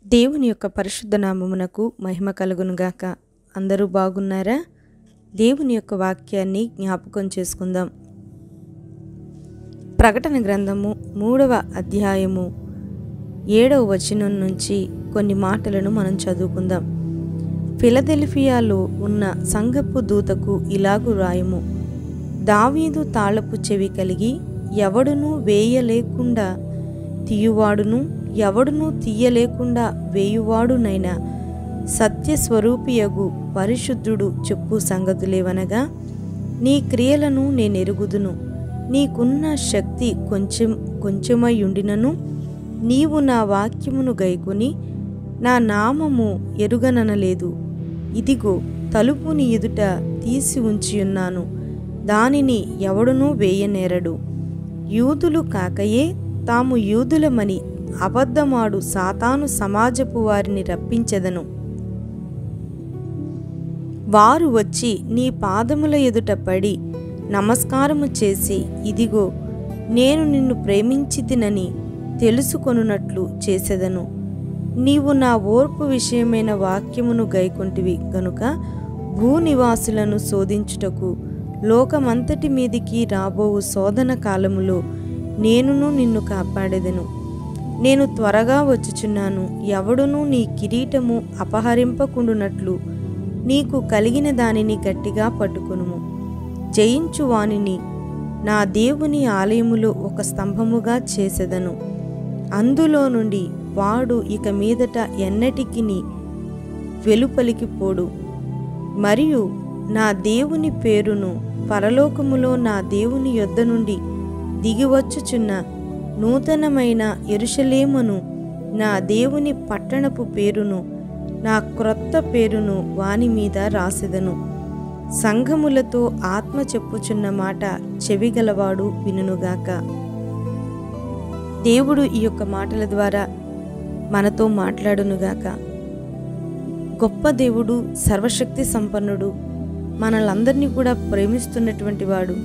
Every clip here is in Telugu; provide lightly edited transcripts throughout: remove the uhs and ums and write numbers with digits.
దేవుని యొక్క పరిశుద్ధ నామమునకు మహిమ కలుగునుగాక. అందరూ బాగున్నారా? దేవుని యొక్క వాక్యాన్ని జ్ఞాపకం చేసుకుందాం. ప్రకటన గ్రంథము 3వ అధ్యాయము 7వ వచనం నుంచి కొన్ని మాటలను మనం చదువుకుందాం. ఫిలదెల్ఫియాలో ఉన్న సంఘపు దూతకు ఇలాగు రాయము: దావీదు తాళపు చెవి కలిగి ఎవడునూ వేయలేకుండా తీయువాడును ఎవడునూ తీయలేకుండా వేయువాడునైనా సత్యస్వరూపియగు పరిశుద్ధుడు చెప్పు సంగతులేవనగా, నీ క్రియలను నేనెరుగుదును. నీకున్న శక్తి కొంచెమయుండినను నీవు నా వాక్యమును గైకొని నా నామము ఎరుగననలేదు. ఇదిగో, తలుపు నీ ఎదుట తీసి ఉంచియున్నాను, దానిని ఎవడునూ వేయనేరడు. యూదులు కాకయే తాము యూదులమని అబద్ధమాడు సాతాను సమాజపు వారిని రప్పించెదను. వారు వచ్చి నీ పాదముల ఎదుట పడి నమస్కారము చేసి, ఇదిగో నేను నిన్ను ప్రేమించితినని తెలుసుకొనున్నట్లు చేసెదను. నీవు నా ఓర్పు విషయమైన వాక్యమును గైకొంటివి గనుక భూనివాసులను శోధించుటకు లోకమంతటి మీదికి రాబోవు శోధన కాలములో నేనును నిన్ను కాపాడెదను. నేను త్వరగా వచ్చుచున్నాను. ఎవడునూ నీ కిరీటము అపహరింపకుండునట్లు నీకు కలిగిన దానిని గట్టిగా పట్టుకొనుము. జయించు వానిని నా దేవుని ఆలయములో ఒక స్తంభముగా చేసెదను. అందులో నుండి వాడు ఇక మీదట ఎన్నటికిని వెలుపలికి పోడు. మరియు నా దేవుని పేరును పరలోకములో నా దేవుని యొద్ద నుండి దిగివచ్చుచున్న నూతనమైన యెరూషలేమును, నా దేవుని పట్టణపు పేరును, నా క్రొత్త పేరును వాని మీద రాసెదను. సంఘములతో ఆత్మ చెప్పుచున్న మాట చెవిగలవాడు వినుగాక. దేవుడు ఈ యొక్క మాటల ద్వారా మనతో మాట్లాడునుగాక. గొప్ప దేవుడు, సర్వశక్తి సంపన్నుడు, మనలందరినీ కూడా ప్రేమిస్తున్నటువంటి వాడు.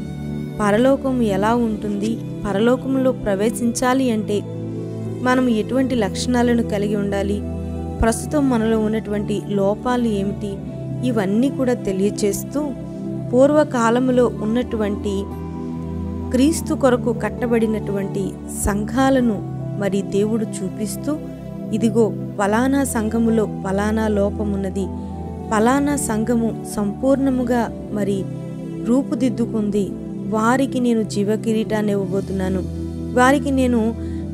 పరలోకం ఎలా ఉంటుంది, పరలోకంలో ప్రవేశించాలి అంటే మనం ఎటువంటి లక్షణాలను కలిగి ఉండాలి, ప్రస్తుతం మనలో ఉన్నటువంటి లోపాలు ఏమిటి, ఇవన్నీ కూడా తెలియచేస్తూ పూర్వకాలములో ఉన్నటువంటి క్రీస్తు కొరకు కట్టబడినటువంటి సంఘాలను మరి దేవుడు చూపిస్తూ, ఇదిగో పలానా సంఘములో పలానా లోపమున్నది, పలానా సంఘము సంపూర్ణముగా మరి రూపుదిద్దుకుంది, వారికి నేను జీవ కిరీటాన్ని ఇవ్వబోతున్నాను, వారికి నేను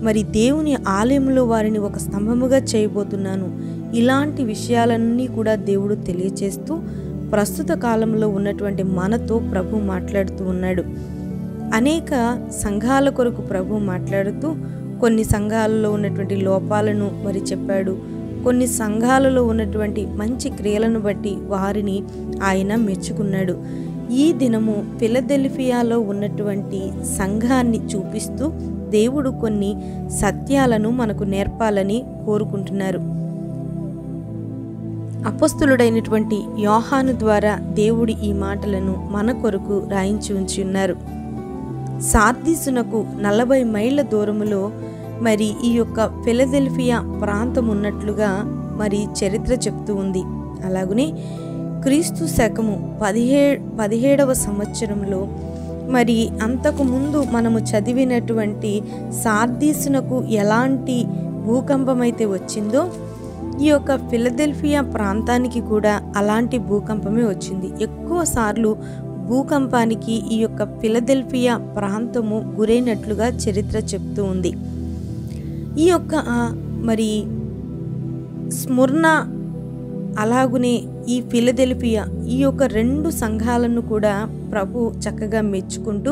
మరి దేవుని ఆలయంలో వారిని ఒక స్తంభముగా చేయబోతున్నాను. ఇలాంటి విషయాలన్నీ కూడా దేవుడు తెలియచేస్తూ ప్రస్తుత కాలంలో ఉన్నటువంటి మనతో ప్రభు మాట్లాడుతూ ఉన్నాడు. అనేక సంఘాల కొరకు ప్రభు మాట్లాడుతూ కొన్ని సంఘాలలో ఉన్నటువంటి లోపాలను మరి చెప్పాడు. కొన్ని సంఘాలలో ఉన్నటువంటి మంచి క్రియలను బట్టి వారిని ఆయన మెచ్చుకున్నాడు. ఈ దినము ఫిలదెల్ఫియాలో ఉన్నటువంటి సంఘాన్ని చూపిస్తూ దేవుడు కొన్ని సత్యాలను మనకు నేర్పాలని కోరుకుంటున్నారు. అపొస్తలుడైనటువంటి యోహాను ద్వారా దేవుడి ఈ మాటలను మన కొరకు రాయించి ఉంచి ఉన్నారు. సార్దీసునకు 40 మైళ్ళ దూరములో మరి ఈ యొక్క ఫిలదెల్ఫియా ప్రాంతం ఉన్నట్లుగా మరి చరిత్ర చెప్తూ ఉంది. అలాగనే క్రీస్తు శకము 17వ సంవత్సరంలో మరి అంతకు ముందు మనము చదివినటువంటి సార్దీసునకు ఎలాంటి భూకంపం అయితే వచ్చిందో, ఈ యొక్క ఫిలదెల్ఫియా ప్రాంతానికి కూడా అలాంటి భూకంపమే వచ్చింది. ఎక్కువ సార్లు భూకంపానికి ఈ యొక్క ఫిలదెల్ఫియా ప్రాంతము గురైనట్లుగా చరిత్ర చెప్తూ ఉంది. ఈ యొక్క మరి స్ముర్నా అలాగునే ఈ ఫిలదెల్ఫియా, ఈ యొక్క 2 సంఘాలను కూడా ప్రభు చక్కగా మెచ్చుకుంటూ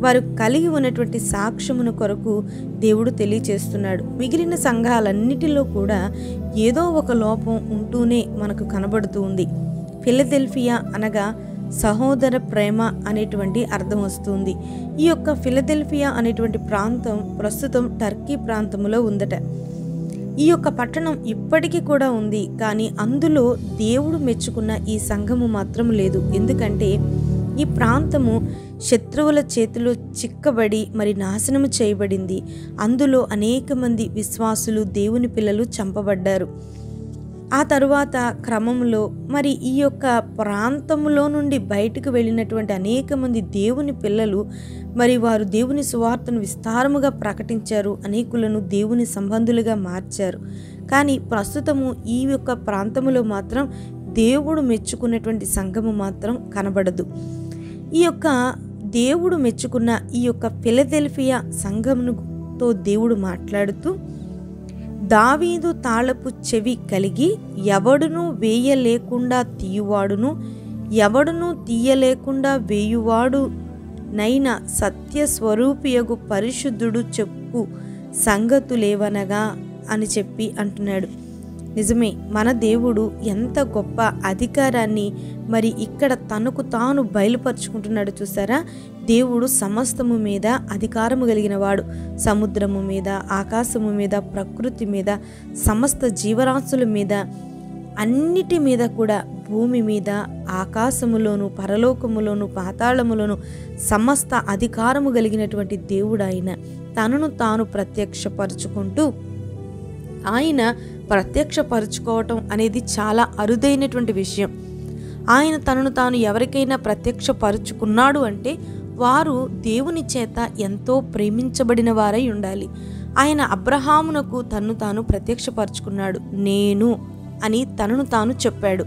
వారు కలిగి ఉన్నటువంటి సాక్ష్యమును కొరకు దేవుడు తెలియచేస్తున్నాడు. మిగిలిన సంఘాలన్నిటిలో కూడా ఏదో ఒక లోపం ఉంటూనే మనకు కనబడుతూ ఉంది. ఫిలదెల్ఫియా అనగా సహోదర ప్రేమ అనేటువంటి అర్థం వస్తుంది. ఈ యొక్క ఫిలదెల్ఫియా అనేటువంటి ప్రాంతం ప్రస్తుతం టర్కీ ప్రాంతంలో ఉందట. ఈ యొక్క పట్టణం ఇప్పటికీ కూడా ఉంది, కానీ అందులో దేవుడు మెచ్చుకున్న ఈ సంఘము మాత్రం లేదు. ఎందుకంటే ఈ ప్రాంతము శత్రువుల చేతిలో చిక్కబడి మరి నాశనము చేయబడింది. అందులో అనేక మంది విశ్వాసులు, దేవుని పిల్లలు చంపబడ్డారు. ఆ తరువాత క్రమంలో మరి ఈ యొక్క ప్రాంతంలో నుండి బయటకు వెళ్ళినటువంటి అనేక మంది దేవుని పిల్లలు మరి వారు దేవుని సువార్తను విస్తారముగా ప్రకటించారు, అనేకులను దేవుని సంబంధులుగా మార్చారు. కానీ ప్రస్తుతము ఈ యొక్క ప్రాంతంలో మాత్రం దేవుడు మెచ్చుకున్నటువంటి సంఘము మాత్రం కనబడదు. ఈ యొక్క దేవుడు మెచ్చుకున్న ఈ యొక్క ఫిలదెల్ఫియా సంఘముతో దేవుడు మాట్లాడుతూ, దావీదు తాళపు చెవి కలిగి ఎవడును వేయలేకుండా తీయువాడును, ఎవడును తీయలేకుండా వేయువాడు నైనా సత్యస్వరూపియగు పరిశుద్ధుడు చెప్పు సంగతులేవనగా అని చెప్పి అంటున్నాడు. నిజమే, మన దేవుడు ఎంత గొప్ప అధికారాన్ని మరి ఇక్కడ తనకు తాను బయలుపరుచుకుంటున్నాడు. చూసారా, దేవుడు సమస్తము మీద అధికారము కలిగిన వాడు. సముద్రము మీద, ఆకాశము మీద, ప్రకృతి మీద, సమస్త జీవరాశుల మీద, అన్నిటి మీద కూడా, భూమి మీద, ఆకాశములోను, పరలోకములోను, పాతాళములోను సమస్త అధికారము కలిగినటువంటి దేవుడు ఆయన. తనను తాను ప్రత్యక్షపరుచుకుంటూ, ఆయన ప్రత్యక్షపరుచుకోవటం అనేది చాలా అరుదైనటువంటి విషయం. ఆయన తనను తాను ఎవరికైనా ప్రత్యక్షపరుచుకున్నాడు అంటే వారు దేవుని చేత ఎంతో ప్రేమించబడిన వారై ఉండాలి. ఆయన అబ్రహామునకు తన్ను తాను ప్రత్యక్షపరుచుకున్నాడు, నేను అని తనను తాను చెప్పాడు.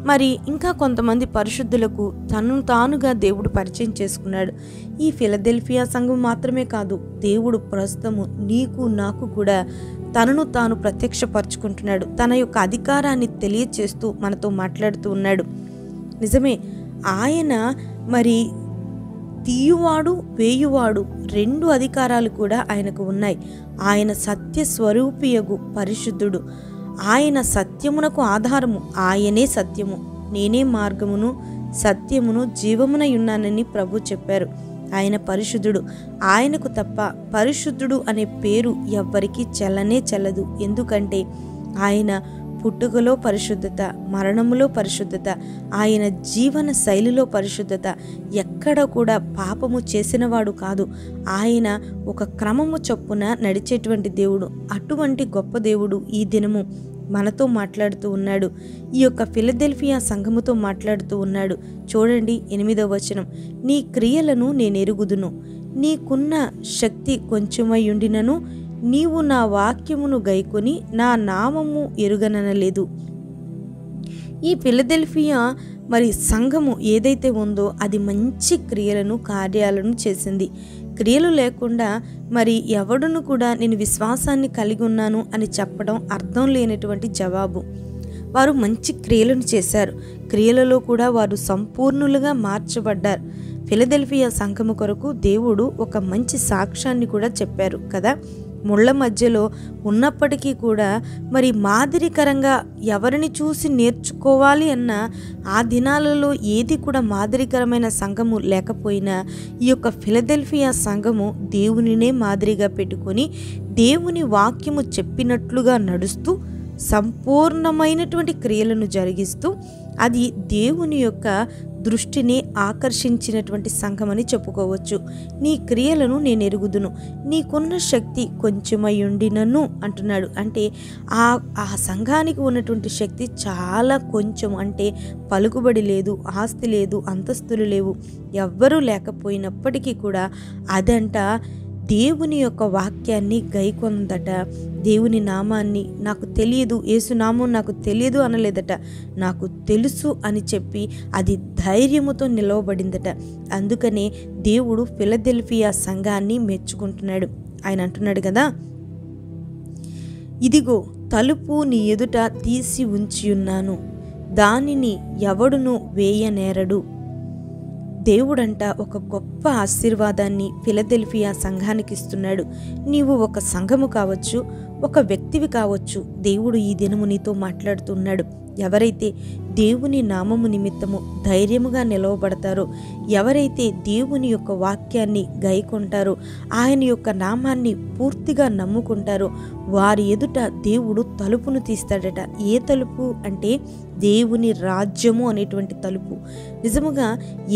మరి ఇంకా కొంతమంది పరిశుద్ధులకు తనను తానుగా దేవుడు పరిచయం చేసుకున్నాడు. ఈ ఫిలదెల్ఫియా సంఘం మాత్రమే కాదు, దేవుడు ప్రస్తుతము నీకు నాకు కూడా తనను తాను ప్రత్యక్షపరుచుకుంటున్నాడు. తన యొక్క అధికారాన్ని తెలియచేస్తూ మనతో మాట్లాడుతూ ఉన్నాడు. నిజమే, ఆయన మరి తీయువాడు, వేయువాడు, రెండు అధికారాలు కూడా ఆయనకు ఉన్నాయి. ఆయన సత్య స్వరూపియగు పరిశుద్ధుడు. ఆయన సత్యమునకు ఆధారము. ఆయనే సత్యము, నేనే మార్గమును, సత్యమును, జీవమునై ఉన్నానని ప్రభు చెప్పారు. ఆయన పరిశుద్ధుడు. ఆయనకు తప్ప పరిశుద్ధుడు అనే పేరు ఎవ్వరికీ చెల్లనే చెల్లదు. ఎందుకంటే ఆయన పుట్టుకలో పరిశుద్ధత, మరణములో పరిశుద్ధత, ఆయన జీవన శైలిలో పరిశుద్ధత, ఎక్కడ కూడా పాపము చేసినవాడు కాదు. ఆయన ఒక క్రమము చొప్పున నడిచేటువంటి దేవుడు. అటువంటి గొప్ప దేవుడు ఈ దినము మనతో మాట్లాడుతూ ఉన్నాడు. ఈ యొక్క ఫిలదెల్ఫియా సంఘముతో మాట్లాడుతూ ఉన్నాడు. చూడండి 8వ వచనం, నీ క్రియలను నేను ఎరుగుదును, నీకున్న శక్తి కొంచెమై ఉండినను నీవు నా వాక్యమును గైకొని నా నామము ఎరుగననలేదు. ఈ ఫిలదెల్ఫియా మరి సంఘము ఏదైతే ఉందో అది మంచి క్రియలను, కార్యాలను చేసింది. క్రియలు లేకుండా మరి ఎవడును కూడా నేను విశ్వాసాన్ని కలిగి ఉన్నాను అని చెప్పడం అర్థం లేనటువంటి జవాబు. వారు మంచి క్రియలను చేశారు. క్రియలలో కూడా వారు సంపూర్ణులుగా మార్చబడ్డారు. ఫిలదెల్ఫియా సంఘము కొరకు దేవుడు ఒక మంచి సాక్ష్యాన్ని కూడా చెప్పారు కదా. ముళ్ళ మధ్యలో ఉన్నప్పటికీ కూడా మరి మాదిరికరంగా ఎవరిని చూసి నేర్చుకోవాలి అన్న ఆ దినాలలో ఏది కూడా మాదిరికరమైన సంఘము లేకపోయినా ఈ యొక్క ఫిలదెల్ఫియా సంఘము దేవునినే మాదిరిగా పెట్టుకొని దేవుని వాక్యము చెప్పినట్లుగా నడుస్తూ సంపూర్ణమైనటువంటి క్రియలను జరిగిస్తూ అది దేవుని యొక్క దృష్టిని ఆకర్షించినటువంటి సంఘమని చెప్పుకోవచ్చు. నీ క్రియలను నేను ఎరుగుదును, నీకున్న శక్తి కొంచెమై ఉండినను అంటున్నాడు. అంటే ఆ సంఘానికి ఉన్నటువంటి శక్తి చాలా కొంచెం. అంటే పలుకుబడి లేదు, ఆస్తి లేదు, అంతస్తులు లేవు, ఎవ్వరూ లేకపోయినప్పటికీ కూడా అదంట దేవుని యొక్క వాక్యాన్ని గైకొందట. దేవుని నామాన్ని నాకు తెలియదు, యేసునామం నాకు తెలియదు అనలేదట, నాకు తెలుసు అని చెప్పి అది ధైర్యముతో నిలవబడిందట. అందుకనే దేవుడు ఫిలదెల్ఫియా సంఘాన్ని మెచ్చుకుంటున్నాడు. ఆయన అంటున్నాడు కదా, ఇదిగో తలుపు నీ ఎదుట తీసి ఉంచి ఉన్నాను, దానిని ఎవడును వేయనేరడు. దేవుడంట ఒక గొప్ప ఆశీర్వాదాన్ని ఫిలదెల్ఫియా సంఘానికి ఇస్తున్నాడు. నీవు ఒక సంఘము కావచ్చు, ఒక వ్యక్తివి కావచ్చు. దేవుడు ఈ దినము నీతో మాట్లాడుతున్నాడు. ఎవరైతే దేవుని నామము నిమిత్తము ధైర్యముగా నిలవబడతారో, ఎవరైతే దేవుని యొక్క వాక్యాన్ని గైకొంటారో, ఆయన యొక్క నామాన్ని పూర్తిగా నమ్ముకుంటారో వారి ఎదుట దేవుడు తలుపును తీస్తాడట. ఏ తలుపు అంటే దేవుని రాజ్యము అనేటువంటి తలుపు. నిజముగా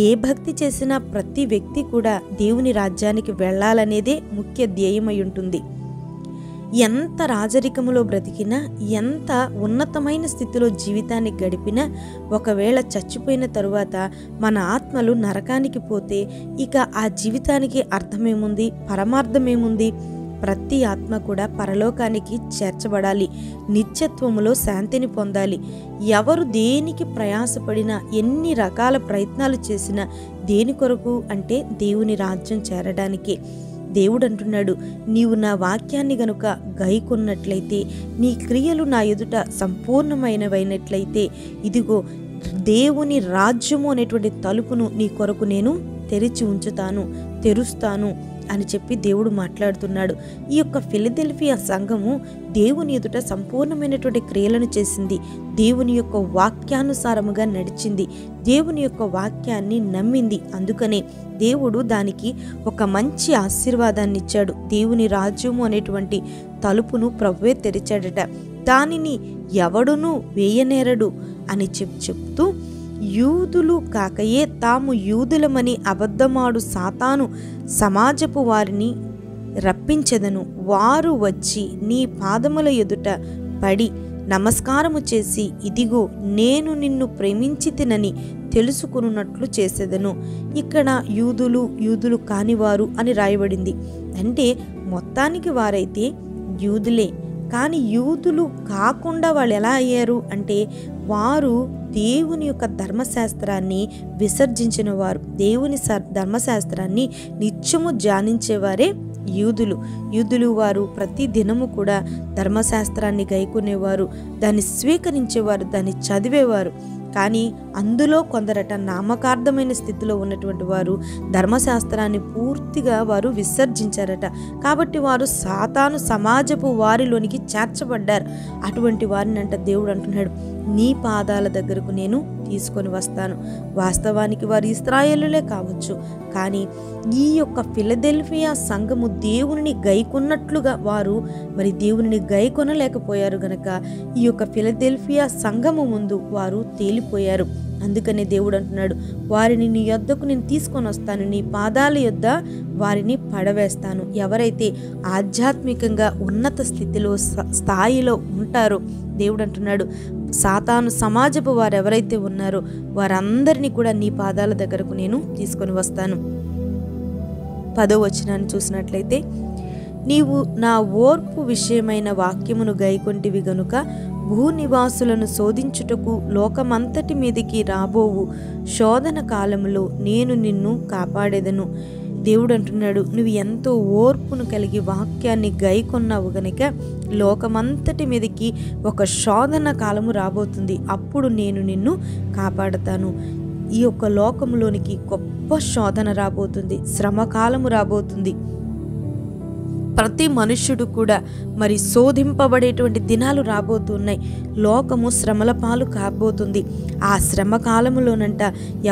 ఏ భక్తి చేసినా ప్రతి వ్యక్తి కూడా దేవుని రాజ్యానికి వెళ్ళాలనేదే ముఖ్య ధ్యేయమై ఉంటుంది. ఎంత రాజరికములో బ్రతికినా, ఎంత ఉన్నతమైన స్థితిలో జీవితాన్ని గడిపినా, ఒకవేళ చచ్చిపోయిన తరువాత మన ఆత్మలు నరకానికి పోతే ఇక ఆ జీవితానికి అర్థమేముంది, పరమార్థమేముంది? ప్రతి ఆత్మ కూడా పరలోకానికి చేర్చబడాలి, నిత్యత్వములో శాంతిని పొందాలి. ఎవరు దేనికి ప్రయాసపడినా, ఎన్ని రకాల ప్రయత్నాలు చేసినా దేని కొరకు అంటే దేవుని రాజ్యం చేరడానికి. దేవుడు అంటున్నాడు, నీవు నా వాక్యాన్ని గనుక గైకొన్నట్లయితే, నీ క్రియలు నా ఎదుట సంపూర్ణమైనవైనట్లయితే, ఇదిగో దేవుని రాజ్యము అనేటువంటి తలుపును నీ కొరకు నేను తెరిచి ఉంచుతాను, తెరుస్తాను అని చెప్పి దేవుడు మాట్లాడుతున్నాడు. ఈ యొక్క ఫిలదెల్ఫియా సంఘము దేవుని ఎదుట సంపూర్ణమైనటువంటి క్రియలను చేసింది, దేవుని యొక్క వాక్యానుసారముగా నడిచింది, దేవుని యొక్క వాక్యాన్ని నమ్మింది. అందుకనే దేవుడు దానికి ఒక మంచి ఆశీర్వాదాన్ని ఇచ్చాడు. దేవుని రాజ్యము అనేటువంటి తలుపును ప్రభువే తెరిచాడట. దానిని ఎవడునూ వేయనేరడు అని చెప్తూ, యూదులు కాకయే తాము యూదులమని అబద్ధమాడు సాతాను సమాజపు వారిని రప్పించెదను. వారు వచ్చి నీ పాదముల ఎదుట పడి నమస్కారము చేసి, ఇదిగో నేను నిన్ను ప్రేమించితినని తెలుసుకున్నట్లు చేసేదను. ఇక్కడ యూదులు కానివారు అని రాయబడింది. అంటే మొత్తానికి వారైతే యూదులే, కానీ యూదులు కాకుండా వాళ్ళు ఎలా అయ్యారు అంటే, వారు దేవుని యొక్క ధర్మశాస్త్రాన్ని విసర్జించిన వారు. దేవుని ధర్మశాస్త్రాన్ని నిత్యము ధ్యానించేవారే యూదులు వారు ప్రతి దినము కూడా ధర్మశాస్త్రాన్ని గైకొనేవారు, దాన్ని స్వీకరించేవారు, దాన్ని చదివేవారు. కానీ అందులో కొందరట నామకార్థమైన స్థితిలో ఉన్నటువంటి వారు ధర్మశాస్త్రాన్ని పూర్తిగా వారు విసర్జించారట. కాబట్టి వారు సాతాను సమాజపు వారిలోనికి చేర్చబడ్డారు. అటువంటి వారిని అంట దేవుడు అంటున్నాడు, నీ పాదాల దగ్గరకు నేను తీసుకొని వస్తాను. వాస్తవానికి వారు ఇశ్రాయేలులే కావచ్చు, కానీ ఈ యొక్క ఫిలదెల్ఫియా సంఘము దేవుని గైకొన్నట్లుగా వారు మరి దేవుని గైకొనలేకపోయారు గనక ఈ యొక్క ఫిలదెల్ఫియా సంఘము ముందు వారు తేలిపోయారు. అందుకనే దేవుడు అంటున్నాడు, వారిని నీ యొద్దకు నేను తీసుకొని వస్తాను, నీ పాదాల యొద్ద వారిని పడవేస్తాను. ఎవరైతే ఆధ్యాత్మికంగా ఉన్నత స్థాయిలో ఉంటారో దేవుడు అంటున్నాడు, సాతాను సమాజపు వారు ఎవరైతే ఉన్నారో వారందరినీ కూడా నీ పాదాల దగ్గరకు నేను తీసుకొని వస్తాను. 10వ వచనాన్ని చూసినట్లయితే, నీవు నా ఓర్పు విషయమైన వాక్యమును గైకొంటివి గనుక భూనివాసులను శోధించుటకు లోకమంతటి మీదికి రాబోవు శోధన కాలములో నేను నిన్ను కాపాడేదను. దేవుడు అంటున్నాడు, నువ్వు ఎంతో ఓర్పును కలిగి వాక్యాన్ని గైకొన్నావు గనుక లోకమంతటి మీదకి ఒక శోధన కాలము రాబోతుంది. అప్పుడు నేను నిన్ను కాపాడతాను. ఈ యొక్క లోకంలోనికి గొప్ప శోధన రాబోతుంది, శ్రమకాలము రాబోతుంది. ప్రతి మనుష్యుడు కూడా మరి శోధింపబడేటువంటి దినాలు రాబోతున్నాయి. లోకము శ్రమల పాలు కాబోతుంది. ఆ శ్రమ కాలములోనంట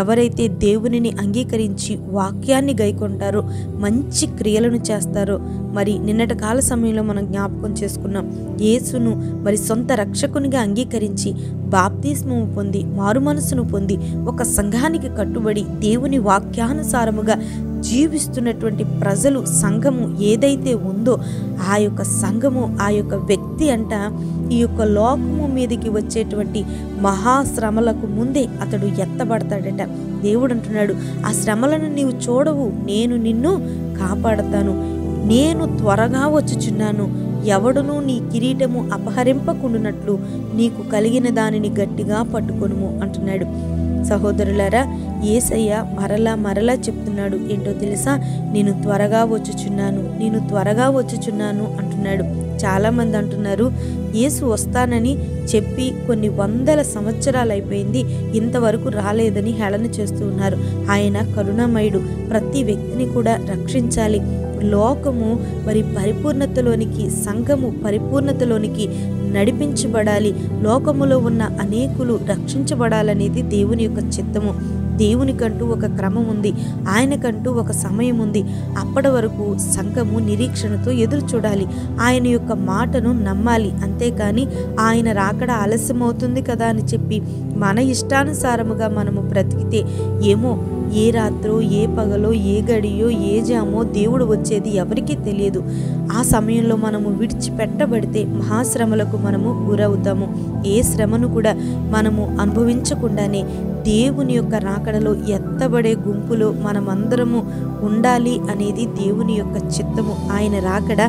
ఎవరైతే దేవునిని అంగీకరించి వాక్యాన్ని గైకొంటారో, మంచి క్రియలను చేస్తారో, మరి నిన్నటి కాల సమయంలో మనం జ్ఞాపకం చేసుకున్నాం, యేసును మరి సొంత రక్షకునిగా అంగీకరించి బాప్తిస్మము పొంది మారు మనసును పొంది ఒక సంఘానికి కట్టుబడి దేవుని వాక్యానుసారముగా జీవిస్తున్నటువంటి ప్రజలు, సంఘము ఏదైతే ఉందో ఆ యొక్క సంఘము, ఆ యొక్క వ్యక్తి అంట ఈ యొక్క లోకము మీదకి వచ్చేటువంటి మహాశ్రమలకు ముందే అతడు ఎత్తబడతాడట. దేవుడు అంటున్నాడు, ఆ శ్రమలను నీవు చూడవు, నేను నిన్ను కాపాడతాను, నేను త్వరగా వచ్చుచున్నాను, ఎవడునూ నీ కిరీటము అపహరింపకుండునట్లు నీకు కలిగిన దానిని గట్టిగా పట్టుకొనుము అంటున్నాడు. సహోదరులారా, యేసయ్య మరలా చెప్తున్నాడు. ఏంటో తెలుసా? నేను త్వరగా వచ్చుచున్నాను అంటున్నాడు. చాలామంది అంటున్నారు, యేసు వస్తానని చెప్పి కొన్ని వందల సంవత్సరాలు అయిపోయింది, ఇంతవరకు రాలేదని హేళన చేస్తూ ఉన్నారు. ఆయన కరుణామయుడు, ప్రతి వ్యక్తిని కూడా రక్షించాలి. లోకము మరి పరిపూర్ణతలోనికి, సంఘము పరిపూర్ణతలోనికి నడిపించబడాలి. లోకములో ఉన్న అనేకులు రక్షించబడాలనేది దేవుని యొక్క చిత్తము. దేవునికంటూ ఒక క్రమం ఉంది, ఆయనకంటూ ఒక సమయం ఉంది. అప్పటి వరకు సంఘము నిరీక్షణతో ఎదురు చూడాలి, ఆయన యొక్క మాటను నమ్మాలి. అంతేకాని ఆయన రాకడ ఆలస్యమవుతుంది కదా అని చెప్పి మన ఇష్టానుసారముగా మనము బ్రతికితే ఏమో ఏ రాత్రో, ఏ పగలో, ఏ గడియో, ఏ జామో దేవుడు వచ్చేది ఎవరికీ తెలియదు. ఆ సమయంలో మనము విడిచిపెట్టబడితే మహాశ్రమలకు మనము గురవుతాము. ఏ శ్రమను కూడా మనము అనుభవించకుండానే దేవుని యొక్క రాకడలో ఎత్తబడే గుంపులో మనమందరము ఉండాలి అనేది దేవుని యొక్క చిత్తము. ఆయన రాకడ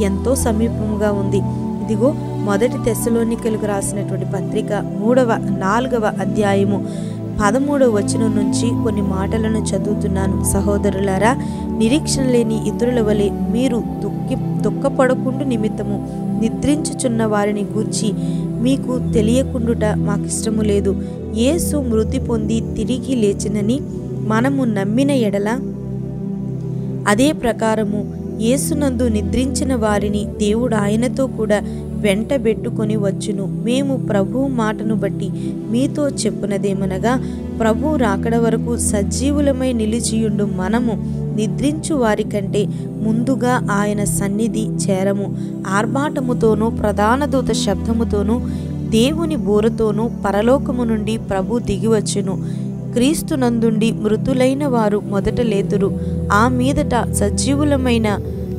ఎంతో సమీపముగా ఉంది. ఇదిగో మొదటి తెస్సలోనికలకు రాసినటువంటి పత్రిక 4వ అధ్యాయము 13వ వచనం నుంచి కొన్ని మాటలను చదువుతున్నాను. సహోదరులారా, నిరీక్షణ లేని ఇతరుల వలె మీరు దుఃఖపడకుండా నిమిత్తము నిద్రించుచున్న వారిని గూర్చి మీకు తెలియకుండుట మాకిష్టము లేదు. యేసు మృతి పొంది తిరిగి లేచినని మనము నమ్మిన ఎడల అదే ప్రకారము యేసునందు నిద్రించిన వారిని దేవుడు ఆయనతో కూడా వెంటబెట్టుకొని వచ్చును. మేము ప్రభువు మాటను బట్టి మీతో చెప్పునదేమనగా, ప్రభువు రాకడ వరకు సజీవులమై నిలిచియుండు మనము నిద్రించు వారి కంటే ముందుగా ఆయన సన్నిధి చేరము. ఆర్భాటముతోనూ ప్రధాన దూత శబ్దముతోనూ దేవుని బూరతోనూ పరలోకము నుండి ప్రభు దిగివచ్చును. క్రీస్తునందుండి మృతులైన వారు మొదట లేతురు. ఆ మీదట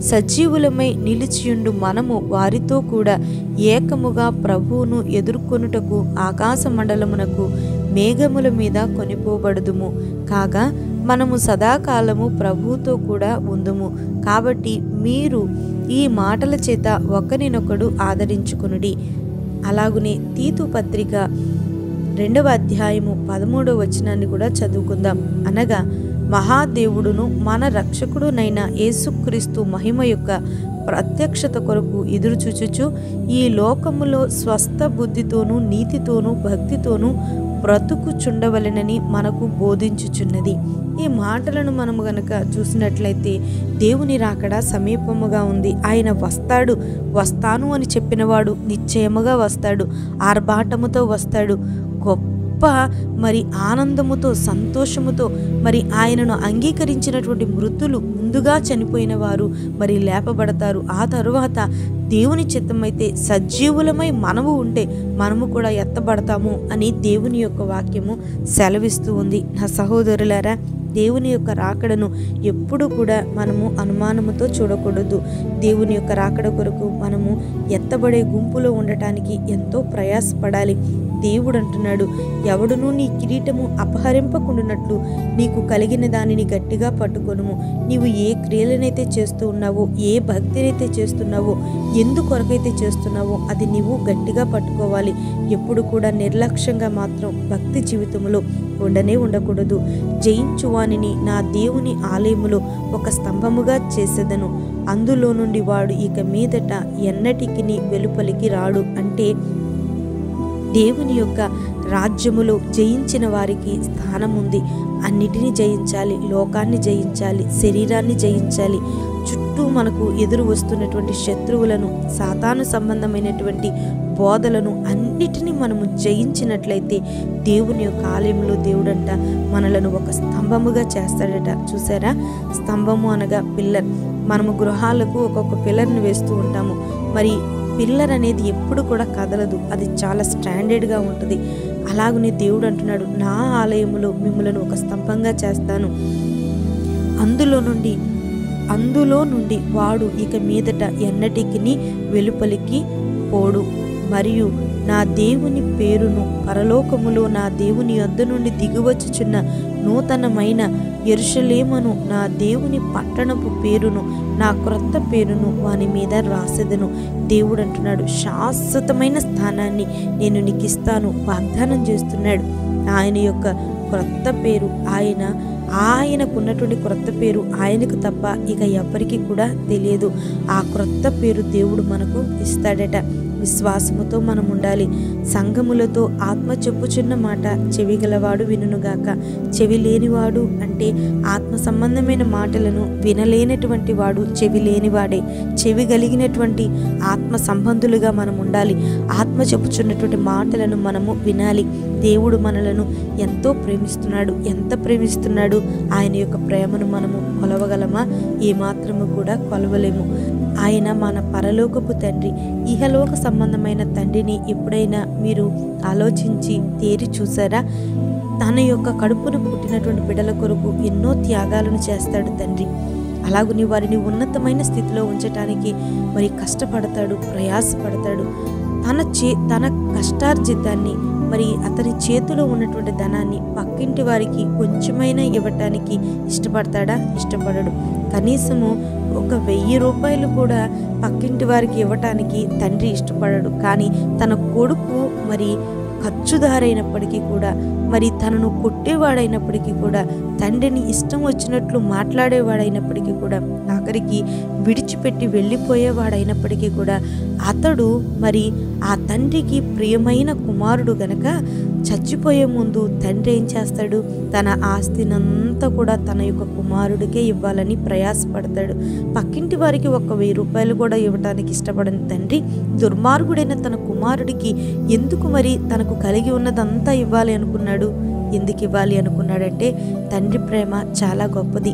సజీవులమై నిలిచియుండు మనము వారితో కూడా ఏకముగా ప్రభువును ఎదుర్కొనుటకు ఆకాశ మండలమునకు మేఘముల మీద కొనిపోబడుదుము. కాగా మనము సదాకాలము ప్రభువుతో కూడా ఉందుము. కాబట్టి మీరు ఈ మాటల చేత ఒకరినొకడు ఆదరించుకొనుడి. అలాగునే తీతు పత్రిక 2వ అధ్యాయము 13వ వచనాన్ని కూడా చదువుకుందాం. అనగా మహాదేవుడును మన రక్షకుడునైన యేసుక్రీస్తు మహిమ యొక్క ప్రత్యక్షత కొరకు ఎదురుచూచుచు ఈ లోకములో స్వస్థ బుద్ధితోనూ నీతితోనూ భక్తితోనూ బ్రతుకుచుండవలెనని మనకు బోధించుచున్నది. ఈ మాటలను మనము గనక చూసినట్లయితే దేవుని రాకడ సమీపముగా ఉంది. ఆయన వస్తాను అని చెప్పినవాడు నిశ్చయముగా వస్తాడు. ఆర్భాటముతో వస్తాడు. గొప్ప మరి ఆనందముతో, సంతోషముతో మరి ఆయనను అంగీకరించినటువంటి మృతులు, ముందుగా చనిపోయిన వారు మరి లేపబడతారు. ఆ తరువాత దేవుని చిత్తమైతే సజీవులమై మనము ఉంటే మనము కూడా ఎత్తబడతాము అని దేవుని యొక్క వాక్యము సెలవిస్తూ ఉంది. నా సహోదరులారా, దేవుని యొక్క రాకడను ఎప్పుడు కూడా మనము అనుమానముతో చూడకూడదు. దేవుని యొక్క రాకడ కొరకు మనము ఎత్తబడే గుంపులో ఉండటానికి ఎంతో ప్రయాసపడాలి. దేవుడు అంటున్నాడు, ఎవడునూ నీ కిరీటము అపహరింపకుండానట్లు నీకు కలిగిన దానిని గట్టిగా పట్టుకొనుము. నీవు ఏ క్రియలనైతే చేస్తూ ఉన్నావో, ఏ భక్తినైతే చేస్తున్నావో, ఎందుకొరకైతే చేస్తున్నావో అది నీవు గట్టిగా పట్టుకోవాలి. ఎప్పుడు కూడా నిర్లక్ష్యంగా మాత్రం భక్తి జీవితంలో ఉండకూడదు. జయించువానిని నా దేవుని ఆలయములో ఒక స్తంభముగా చేసేదను. అందులో నుండి వాడు ఇక మీదట ఎన్నటికి వెలుపలికి రాడు. అంటే దేవుని యొక్క రాజ్యములో జయించిన వారికి స్థానం ఉంది. అన్నిటినీ జయించాలి, లోకాన్ని జయించాలి, శరీరాన్ని జయించాలి. చుట్టూ మనకు ఎదురు వస్తున్నటువంటి శత్రువులను, సాతాను సంబంధమైనటువంటి బోధలను అన్నిటినీ మనము జయించినట్లయితే దేవుని యొక్క ఆలయంలో దేవుడంట మనలను ఒక స్తంభముగా చేస్తాడట. చూసారా, స్తంభము అనగా పిల్లర్. మనము గృహాలకు ఒక్కొక్క పిల్లర్ని వేస్తూ ఉంటాము. మరి పిల్లర్ అనేది ఎప్పుడు కూడా కదలదు, అది చాలా స్టాండర్డ్గా ఉంటుంది. అలాగనే దేవుడు అంటున్నాడు, నా ఆలయములో మిమ్మలను ఒక స్తంభంగా చేస్తాను. అందులో నుండి వాడు ఇక మీదట ఎన్నటికి వెలుపలికి పోడు. మరియు నా దేవుని పేరును, పరలోకములో నా దేవుని యొద్ద నుండి దిగువచ్చుచున్న నూతనమైన యెరూషలేమును, నా దేవుని పట్టణపు పేరును, నా క్రొత్త పేరును వాని మీద రాసెదను. దేవుడు అంటున్నాడు, శాశ్వతమైన స్థానాన్ని నేను నీకు ఇస్తాను వాగ్దానం చేస్తున్నాడు. ఆయన యొక్క క్రొత్త పేరు, ఆయనకున్నటువంటి క్రొత్త పేరు ఆయనకు తప్ప ఇక ఎవరికి కూడా తెలియదు. ఆ క్రొత్త పేరు దేవుడు మనకు ఇస్తాడట. విశ్వాసముతో మనం ఉండాలి. సంఘములతో ఆత్మ చెప్పుచున్న మాట చెవిగలవాడు వినుగాక. చెవి లేనివాడు అంటే ఆత్మ సంబంధమైన మాటలను వినలేనటువంటి వాడు చెవి లేనివాడే. చెవి కలిగినటువంటి ఆత్మ సంబంధులుగా మనం ఉండాలి. ఆత్మ చెప్పుచున్నటువంటి మాటలను మనము వినాలి. దేవుడు మనలను ఎంతో ప్రేమిస్తున్నాడు. ఎంత ప్రేమిస్తున్నాడు? ఆయన యొక్క ప్రేమను మనము కొలవగలమా? ఏమాత్రము కూడా కొలవలేము. ఆయన మన పరలోకపు తండ్రి. ఇహలోక సంబంధమైన తండ్రిని ఎప్పుడైనా మీరు ఆలోచించి తేరి చూసారా? తన యొక్క కడుపును పుట్టినటువంటి బిడ్డల కొరకు ఎన్నో త్యాగాలను చేస్తాడు తండ్రి. అలాగుని వారిని ఉన్నతమైన స్థితిలో ఉంచటానికి మరి కష్టపడతాడు, ప్రయాసపడతాడు. తన కష్టార్జితాన్ని మరి అతని చేతిలో ఉన్నటువంటి ధనాన్ని పక్కింటి వారికి కొంచెమైనా ఇవ్వటానికి ఇష్టపడతాడా? ఇష్టపడడు. కనీసము ఒక 1000 రూపాయలు కూడా పక్కింటి వారికి ఇవ్వటానికి తండ్రి ఇష్టపడడు. కానీ తన కొడుకు మరి ఖర్చుదారైనప్పటికీ కూడా, మరి తనను కొట్టేవాడైనప్పటికీ కూడా, తండ్రిని ఇష్టం వచ్చినట్లు మాట్లాడేవాడైనప్పటికీ కూడా, ఆఖరికి విడిచిపెట్టి వెళ్ళిపోయేవాడైనప్పటికీ కూడా, అతడు మరి ఆ తండ్రికి ప్రియమైన కుమారుడు గనక చచ్చిపోయే ముందు తండ్రి ఏం చేస్తాడు? తన ఆస్తినంతా కూడా తన యొక్క కుమారుడికే ఇవ్వాలని ప్రయాసపడతాడు. పక్కింటి వారికి 1000 రూపాయలు కూడా ఇవ్వటానికి ఇష్టపడని తండ్రి దుర్మార్గుడైన తన కుమారుడికి ఎందుకు మరి తనకు కలిగి ఉన్నదంతా ఇవ్వాలి అనుకున్నాడు? ఎందుకు ఇవ్వాలి అనుకున్నాడంటే తండ్రి ప్రేమ చాలా గొప్పది.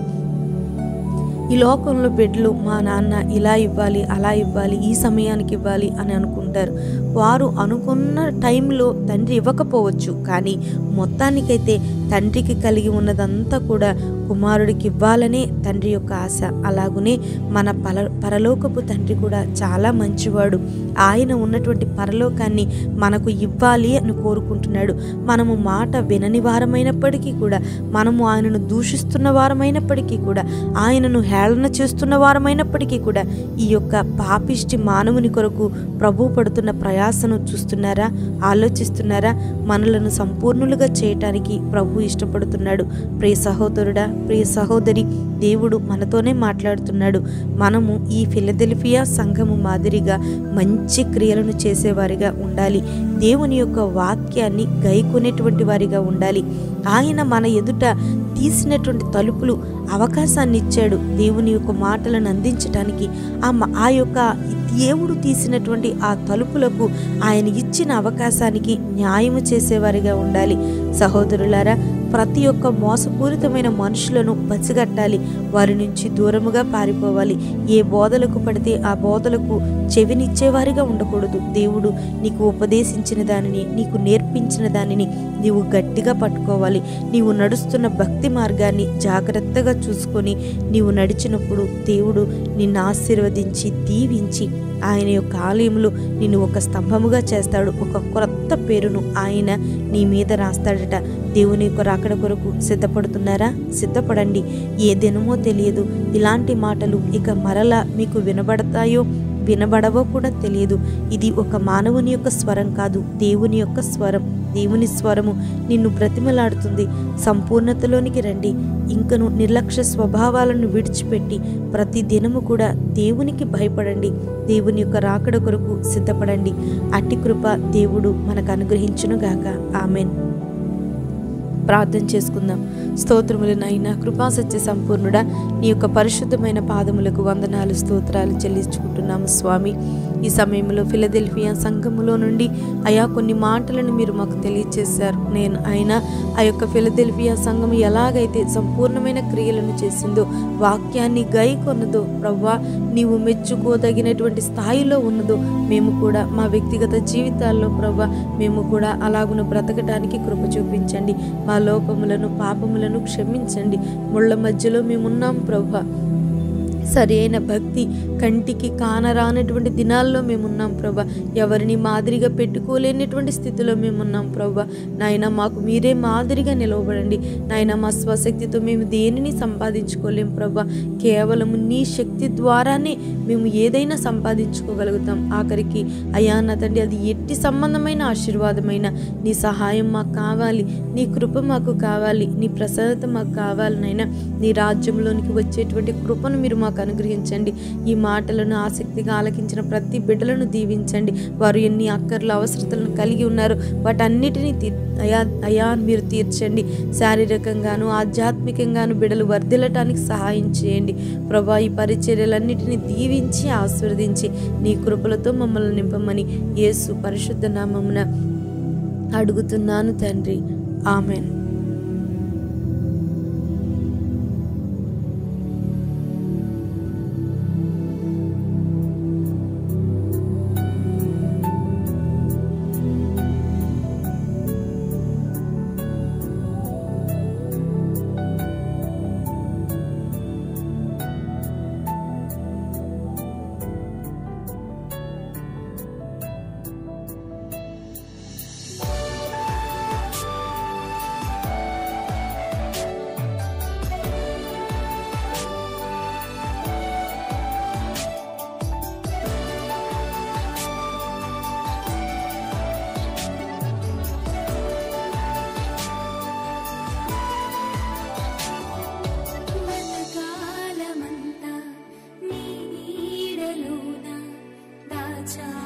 ఈ లోకంలో బిడ్డలు మా నాన్న ఇలా ఇవ్వాలి, అలా ఇవ్వాలి, ఈ సమయానికి ఇవ్వాలి అని అనుకుంటారు. వారు అనుకున్న టైంలో తండ్రి ఇవ్వకపోవచ్చు. కానీ మొత్తానికైతే తండ్రికి కలిగి ఉన్నదంతా కూడా కుమారుడికి ఇవ్వాలనే తండ్రి యొక్క ఆశ. అలాగునే మన పరలోకపు తండ్రి కూడా చాలా మంచివాడు. ఆయన ఉన్నటువంటి పరలోకాన్ని మనకు ఇవ్వాలి అని కోరుకుంటున్నాడు. మనము మాట వినని వారమైనప్పటికీ కూడా, మనము ఆయనను దూషిస్తున్న వారమైనప్పటికీ కూడా, ఆయనను హేళన చేస్తున్న వారమైనప్పటికీ కూడా, ఈ యొక్క పాపిష్టి మానవుని కొరకు ప్రభు పడుతున్న ప్రయాసను చూస్తున్నారా? ఆలోచిస్తున్నారా? మనలను సంపూర్ణులుగా చేయటానికి ప్రభు ఇష్టపడుతున్నాడు. ప్రియ సహోదరుడా, ప్రియ సహోదరి, దేవుడు మనతోనే మాట్లాడుతున్నాడు. మనము ఈ ఫిలదెల్ఫియా సంఘము మాదిరిగా మంచి క్రియలను చేసేవారిగా ఉండాలి. దేవుని యొక్క వాక్యాన్ని గైకొనేటువంటి వారిగా ఉండాలి. ఆయన మన ఎదుట తీసినటువంటి తలుపులు అవకాశాన్ని ఇచ్చాడు దేవుని యొక్క మాటలను అందించటానికి. ఆ యొక్క దేవుడు తీసినటువంటి ఆ తలుపులకు ఆయన ఇచ్చిన అవకాశానికి న్యాయము చేసేవారిగా ఉండాలి. సహోదరులారా, ప్రతి ఒక్క మోసపూరితమైన మనుషులను పసిగట్టాలి. వారి నుంచి దూరముగా పారిపోవాలి. ఏ బోధలకు పడితే ఆ బోధలకు చెవినిచ్చేవారిగా ఉండకూడదు. దేవుడు నీకు ఉపదేశించిన దానిని, నీకు నేర్పించిన దానిని నీవు గట్టిగా పట్టుకోవాలి. నీవు నడుస్తున్న భక్తి మార్గాన్ని జాగ్రత్తగా చూసుకొని నీవు నడిచినప్పుడు దేవుడు నిన్ను ఆశీర్వదించి దీవించి ఆయన యొక్క ఆలయంలో నిన్ను ఒక స్తంభముగా చేస్తాడు. ఒక క్రొత్త పేరును ఆయన నీ మీద రాస్తాడట. దేవుని యొక్క రాకడ కొరకు సిద్ధపడుతున్నారా? సిద్ధపడండి. ఏ దినమో తెలియదు. ఇలాంటి మాటలు ఇక మరలా మీకు వినబడతాయో వినబడవో కూడా తెలియదు. ఇది ఒక మానవుని యొక్క స్వరం కాదు, దేవుని యొక్క స్వరం. దేవుని స్వరము నిన్ను బ్రతిమలాడుతుంది. సంపూర్ణతలోనికి రండి. ఇంకను నిర్లక్ష్య స్వభావాలను విడిచిపెట్టి ప్రతి దినము కూడా దేవునికి భయపడండి. దేవుని యొక్క రాకడ కొరకు సిద్ధపడండి. అట్టి కృప దేవుడు మనకు అనుగ్రహించునుగాక. ఆమెన్. ప్రార్థన చేసుకుందాం. స్తోత్రములు నైనా కృపా సత్య సంపూర్ణుడా, నీ యొక్క పరిశుద్ధమైన పాదములకు వందనాలు, స్తోత్రాలు చెల్లించుకుంటున్నాము స్వామి. ఈ సమయంలో ఫిలదెల్ఫియా సంఘములో నుండి అయా కొన్ని మాటలను మీరు మాకు తెలియచేశారు. నేను అయినా ఆ యొక్క ఫిలదెల్ఫియా సంఘం ఎలాగైతే సంపూర్ణమైన క్రియలను చేసిందో, వాక్యాన్ని గైకొన్నదో ప్రవ్వా, నీవు మెచ్చుకోదగినటువంటి స్థాయిలో ఉన్నదో మేము కూడా మా వ్యక్తిగత జీవితాల్లో ప్రవ్వా మేము కూడా అలాగున బ్రతకటానికి కృప చూపించండి. మా లోపములను పాపములను క్షమించండి. ముళ్ళ మధ్యలో మేమున్నాం ప్రవ్వా. సరి అయిన భక్తి కంటికి కానరానటువంటి దినాల్లో మేమున్నాం ప్రభా. ఎవరిని మాదిరిగా పెట్టుకోలేనటువంటి స్థితిలో మేమున్నాం ప్రభా. నాయన మాకు మీరే మాదిరిగా నిలవబడండి. నాయన మా స్వశక్తితో మేము దేనిని సంపాదించుకోలేం ప్రభా. కేవలం నీ శక్తి ద్వారానే మేము ఏదైనా సంపాదించుకోగలుగుతాం. ఆఖరికి అయా నా తండ్రి, అది ఎట్టి సంబంధమైన ఆశీర్వాదమైన నీ సహాయం మాకు కావాలి, నీ కృప మాకు కావాలి, నీ ప్రసన్నత మాకు కావాలి. నాయన నీ రాజ్యంలోనికి వచ్చేటువంటి కృపను మీరు మాకు మాకు అనుగ్రహించండి. ఈ మాటలను ఆసక్తిగా ఆలకించిన ప్రతి బిడ్డలను దీవించండి. వారు ఎన్ని అక్కర్ల అవసరతలను కలిగి ఉన్నారు వాటన్నిటినీ అయా మీరు తీర్చండి. శారీరకంగాను ఆధ్యాత్మికంగాను బిడ్డలు వర్ధిల్లటానికి సహాయం చేయండి ప్రభా. ఈ పరిచర్యలన్నిటినీ దీవించి ఆశీర్వదించి నీ కృపలతో మమ్మల్ని నింపమని యేసు పరిశుద్ధ నామమున అడుగుతున్నాను తండ్రి. ఆమెన్. చాలునా